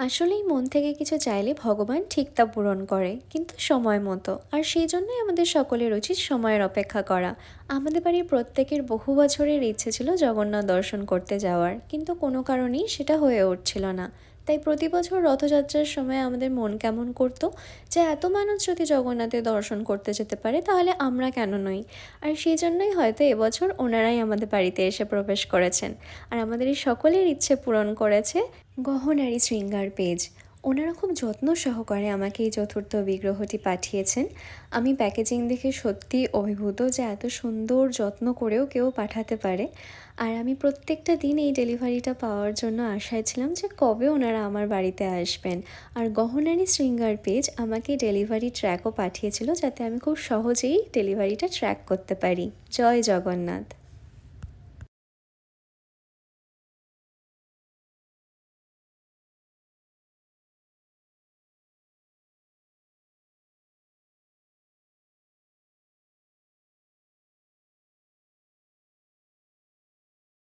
আসলেই মন থেকে কিছু চাইলে ভগবান ঠিক তা পূরণ করে, কিন্তু সময় মতো। আর সেই জন্যই আমাদের সকলের উচিত সময়ের অপেক্ষা করা। আমাদের বাড়ির প্রত্যেকের বহু বছরের ইচ্ছে ছিল জগন্নাথ দর্শন করতে যাওয়ার, কিন্তু কোনো কারণেই সেটা হয়ে উঠছিল না। তাই প্রতি বছর রথযাত্রার সময় আমাদের মন কেমন করতো যে এত মানুষ যদি জগন্নাথের দর্শন করতে যেতে পারে তাহলে আমরা কেন নই। আর সেই জন্যই হয়তো এবছর ওনারাই আমাদের বাড়িতে এসে প্রবেশ করেছেন, আর আমাদের এই সকলের ইচ্ছে পূরণ করেছে গহনারি শৃঙ্গার পেজ। ওনারা খুব যত্ন সহকারে আমাকে এই চতুর্থ বিগ্রহটি পাঠিয়েছেন। আমি প্যাকেজিং দেখে সত্যিই অভিভূত যে এত সুন্দর যত্ন করেও কেউ পাঠাতে পারে। আর আমি প্রত্যেকটা দিন এই ডেলিভারিটা পাওয়ার জন্য আশায় ছিলাম যে কবে ওনারা আমার বাড়িতে আসবেন। আর গহনারি শৃঙ্গার পেজ আমাকে ডেলিভারি ট্র্যাকও পাঠিয়েছিল, যাতে আমি খুব সহজেই ডেলিভারিটা ট্র্যাক করতে পারি। জয় জগন্নাথ।